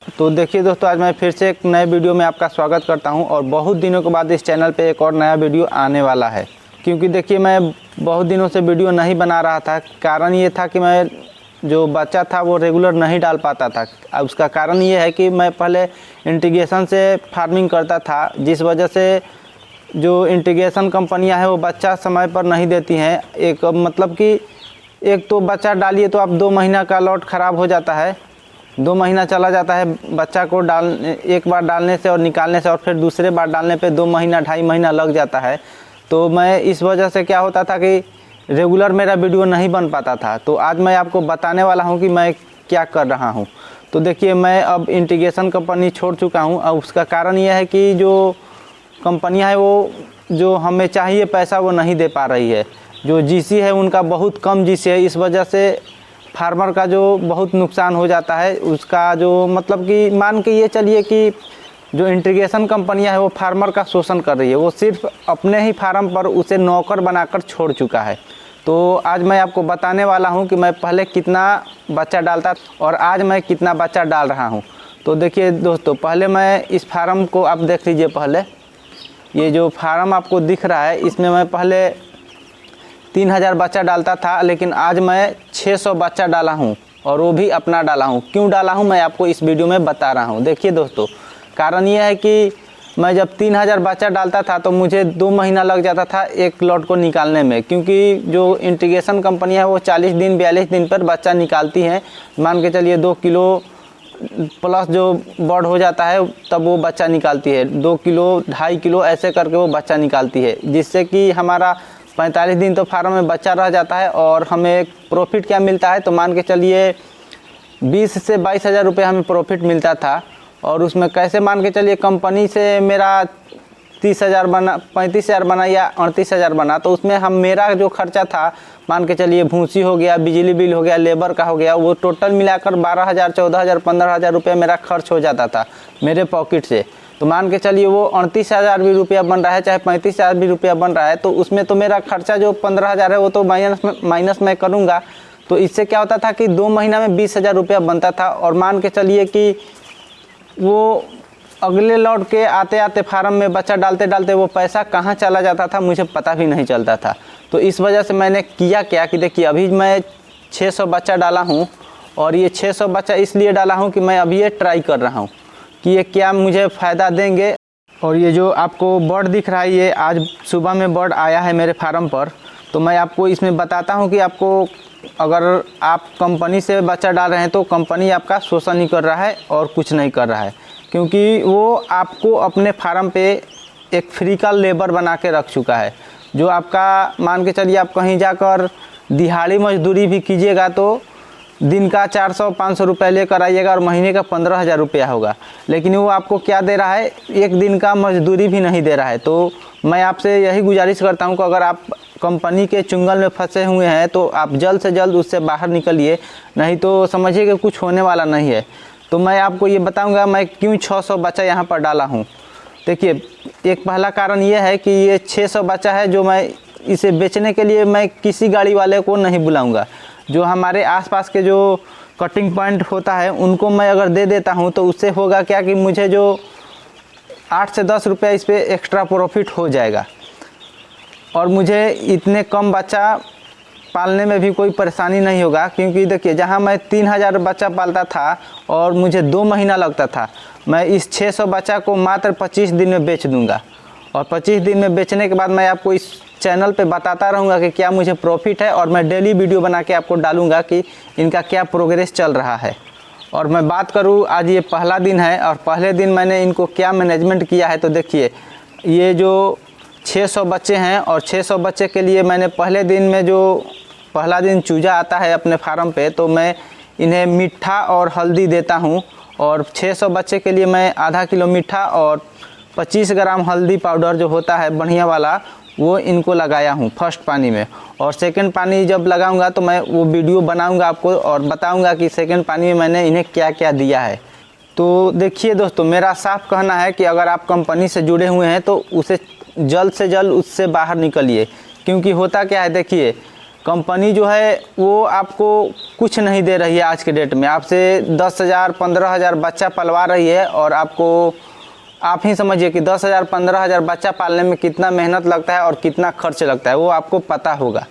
तो देखिए दोस्तों, आज मैं फिर से एक नए वीडियो में आपका स्वागत करता हूं और बहुत दिनों के बाद इस चैनल पे एक और नया वीडियो आने वाला है। क्योंकि देखिए, मैं बहुत दिनों से वीडियो नहीं बना रहा था। कारण ये था कि मैं जो बच्चा था वो रेगुलर नहीं डाल पाता था। अब उसका कारण ये है कि मैं पहले इंटीग्रेशन से फार्मिंग करता था, जिस वजह से जो इंटीग्रेशन कंपनियां हैं वो बच्चा समय पर नहीं देती हैं। एक मतलब कि एक तो बच्चा डालिए तो आप 2 महीना का लॉट ख़राब हो जाता है, 2 महीना चला जाता है बच्चा को एक बार डालने से और निकालने से, और फिर दूसरे बार डालने पे 2 महीना 2.5 महीना लग जाता है। तो मैं इस वजह से क्या होता था कि रेगुलर मेरा वीडियो नहीं बन पाता था। तो आज मैं आपको बताने वाला हूं कि मैं क्या कर रहा हूं। तो देखिए, मैं अब इंटीग्रेशन कंपनी छोड़ चुका हूं। अब उसका कारण यह है कि जो कंपनियां है वो जो हमें चाहिए पैसा वो नहीं दे पा रही है। जो जीसी है उनका बहुत कम जीसी है, इस वजह से फार्मर का जो बहुत नुकसान हो जाता है। उसका जो मतलब कि मान के ये चलिए कि जो इंटीग्रेशन कंपनियां है वो फार्मर का शोषण कर रही है। वो सिर्फ अपने ही फार्म पर उसे नौकर बनाकर छोड़ चुका है। तो आज मैं आपको बताने वाला हूं कि मैं पहले कितना बच्चा डालता और आज मैं कितना बच्चा डाल रहा हूं। तो देखिए दोस्तों, पहले मैं इस फार्म को आप देख लीजिए। पहले ये जो फार्म आपको दिख रहा है, इसमें मैं पहले 3000 बच्चा डालता था, लेकिन आज मैं 600 बच्चा डाला हूं और वो भी अपना डाला हूं। क्यों डाला हूं मैं आपको इस वीडियो में बता रहा हूं। देखिए दोस्तों, कारण ये है कि मैं जब 3000 बच्चा डालता था तो मुझे 2 महीना लग जाता था एक लॉट को निकालने में। क्योंकि जो इंटीग्रेशन कंपनी है वो 40 दिन 42 दिन पर बच्चा निकालती हैं। मान के चलिए 2 किलो प्लस जो बर्ड हो जाता है तब वो बच्चा निकालती है। 2 किलो 2.5 किलो ऐसे करके वो बच्चा निकालती है, जिससे कि हमारा 45 दिन तो फार्म में बच्चा रह जाता है। और हमें प्रॉफिट क्या मिलता है, तो मान के चलिए 20 से 22 हज़ार रुपये हमें प्रॉफिट मिलता था। और उसमें कैसे मान के चलिए, कंपनी से मेरा 30,000 बना, 35,000 बना या 38,000 बना, तो उसमें मेरा जो खर्चा था, मान के चलिए भूसी हो गया, बिजली बिल हो गया, लेबर का हो गया, वो टोटल मिलाकर 12,000 14,000 15,000 रुपये मेरा खर्च हो जाता था मेरे पॉकेट से। तो मान के चलिए वो 38,000 भी रुपया बन रहा है, चाहे 35,000 भी रुपया बन रहा है, तो उसमें तो मेरा खर्चा जो 15,000 है वो तो माइनस मैं करूँगा। तो इससे क्या होता था कि 2 महीना में 20,000 रुपया बनता था। और मान के चलिए कि वो अगले लौट के आते आते फार्म में बच्चा डालते डालते वो पैसा कहाँ चला जाता था मुझे पता भी नहीं चलता था। तो इस वजह से मैंने किया क्या कि देखिए, अभी मैं 600 बच्चा डाला हूँ और ये 600 बच्चा इसलिए डाला हूँ कि मैं अभी ये ट्राई कर रहा हूँ कि ये क्या मुझे फ़ायदा देंगे। और ये जो आपको बर्ड दिख रहा है, ये आज सुबह में बर्ड आया है मेरे फार्म पर। तो मैं आपको इसमें बताता हूँ कि आपको अगर आप कंपनी से बच्चा डाल रहे हैं तो कंपनी आपका शोषण नहीं कर रहा है और कुछ नहीं कर रहा है। क्योंकि वो आपको अपने फार्म पे एक फ्री का लेबर बना के रख चुका है। जो आपका मान के चलिए, आप कहीं जाकर दिहाड़ी मजदूरी भी कीजिएगा तो दिन का 400-500 रुपये लेकर आइएगा और महीने का 15,000 रुपया होगा। लेकिन वो आपको क्या दे रहा है, एक दिन का मजदूरी भी नहीं दे रहा है। तो मैं आपसे यही गुजारिश करता हूं कि अगर आप कंपनी के चुंगल में फंसे हुए हैं तो आप जल्द से जल्द उससे बाहर निकलिए, नहीं तो समझिए कि कुछ होने वाला नहीं है। तो मैं आपको ये बताऊंगा मैं क्यों 600 बच्चा यहाँ पर डाला हूँ। देखिए, एक पहला कारण ये है कि ये 600 बच्चा है जो मैं इसे बेचने के लिए मैं किसी गाड़ी वाले को नहीं बुलाऊंगा। जो हमारे आसपास के जो कटिंग पॉइंट होता है उनको मैं अगर दे देता हूँ तो उससे होगा क्या कि मुझे जो 8 से 10 रुपया इस पर एक्स्ट्रा प्रॉफिट हो जाएगा। और मुझे इतने कम बच्चा पालने में भी कोई परेशानी नहीं होगा। क्योंकि देखिए, जहाँ मैं 3000 बच्चा पालता था और मुझे 2 महीना लगता था, मैं इस 600 बच्चा को मात्र 25 दिन में बेच दूंगा। और 25 दिन में बेचने के बाद मैं आपको इस चैनल पे बताता रहूँगा कि क्या मुझे प्रॉफिट है। और मैं डेली वीडियो बना के आपको डालूँगा कि इनका क्या प्रोग्रेस चल रहा है। और मैं बात करूँ, आज ये पहला दिन है और पहले दिन मैंने इनको क्या मैनेजमेंट किया है। तो देखिए, ये जो 600 बच्चे हैं और 600 बच्चे के लिए मैंने पहले दिन में जो पहला दिन चूजा आता है अपने फार्म पे, तो मैं इन्हें मीठा और हल्दी देता हूँ। और 600 बच्चे के लिए मैं आधा किलो मीठा और 25 ग्राम हल्दी पाउडर जो होता है बढ़िया वाला, वो इनको लगाया हूँ फर्स्ट पानी में। और सेकंड पानी जब लगाऊंगा तो मैं वो वीडियो बनाऊंगा आपको और बताऊंगा कि सेकंड पानी में मैंने इन्हें क्या क्या दिया है। तो देखिए दोस्तों, मेरा साफ कहना है कि अगर आप कंपनी से जुड़े हुए हैं तो उसे जल्द से जल्द उससे बाहर निकलिए। क्योंकि होता क्या है, देखिए कंपनी जो है वो आपको कुछ नहीं दे रही है आज के डेट में। आपसे 10,000 15,000 बच्चा पलवा रही है और आपको, आप ही समझिए कि 10,000 15,000 बच्चा पालने में कितना मेहनत लगता है और कितना खर्च लगता है, वो आपको पता होगा।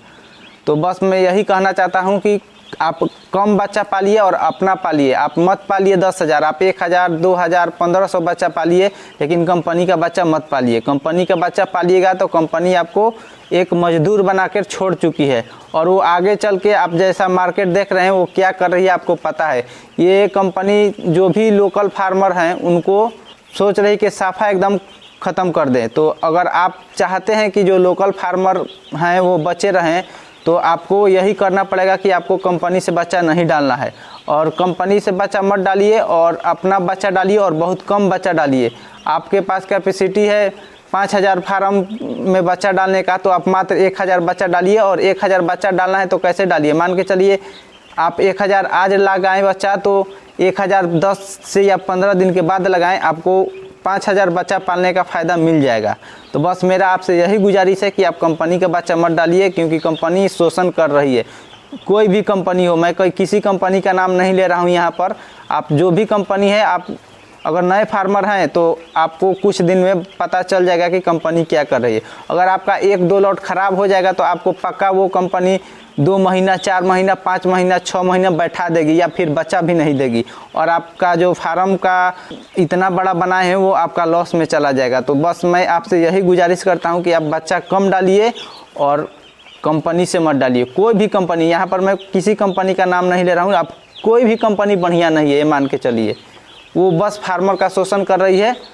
तो बस मैं यही कहना चाहता हूँ कि आप कम बच्चा पालिए और अपना पालिए। आप मत पालिए 10,000, आप 1,000 2,000 1,500 बच्चा पालिए, लेकिन कंपनी का बच्चा मत पालिए। कंपनी का बच्चा पालिएगा तो कंपनी आपको एक मजदूर बनाकर छोड़ चुकी है, और वो आगे चल के आप जैसा मार्केट देख रहे हैं वो क्या कर रही है आपको पता है। ये कंपनी जो भी लोकल फार्मर हैं उनको सोच रही कि साफा एकदम ख़त्म कर दें। तो अगर आप चाहते हैं कि जो लोकल फार्मर हैं वो बचे रहें, तो आपको यही करना पड़ेगा कि आपको कंपनी से बच्चा नहीं डालना है, और कंपनी से बच्चा मत डालिए और अपना बच्चा डालिए, और बहुत कम बच्चा डालिए। आपके पास कैपेसिटी है 5,000 फार्म में बच्चा डालने का, तो आप मात्र 1,000 बच्चा डालिए। और 1,000 बच्चा डालना है तो कैसे डालिए, मान के चलिए आप 1,000 आज लगाएं बच्चा, तो 1,000 10 से या 15 दिन के बाद लगाएं, आपको 5,000 बच्चा पालने का फ़ायदा मिल जाएगा। तो बस मेरा आपसे यही गुजारिश है कि आप कंपनी का बच्चा मत डालिए, क्योंकि कंपनी शोषण कर रही है। कोई भी कंपनी हो, मैं कोई किसी कंपनी का नाम नहीं ले रहा हूँ यहाँ पर। आप जो भी कंपनी है, आप अगर नए फार्मर हैं तो आपको कुछ दिन में पता चल जाएगा कि कंपनी क्या कर रही है। अगर आपका 1-2 लॉट ख़राब हो जाएगा तो आपको पक्का वो कंपनी 2 महीना 4 महीना 5 महीना 6 महीना बैठा देगी, या फिर बच्चा भी नहीं देगी, और आपका जो फार्म का इतना बड़ा बनाए हैं वो आपका लॉस में चला जाएगा। तो बस मैं आपसे यही गुजारिश करता हूँ कि आप बच्चा कम डालिए और कंपनी से मत डालिए। कोई भी कंपनी, यहाँ पर मैं किसी कंपनी का नाम नहीं ले रहा हूँ, आप कोई भी कंपनी बढ़िया नहीं है ये मान के चलिए, वो बस फार्मर का शोषण कर रही है।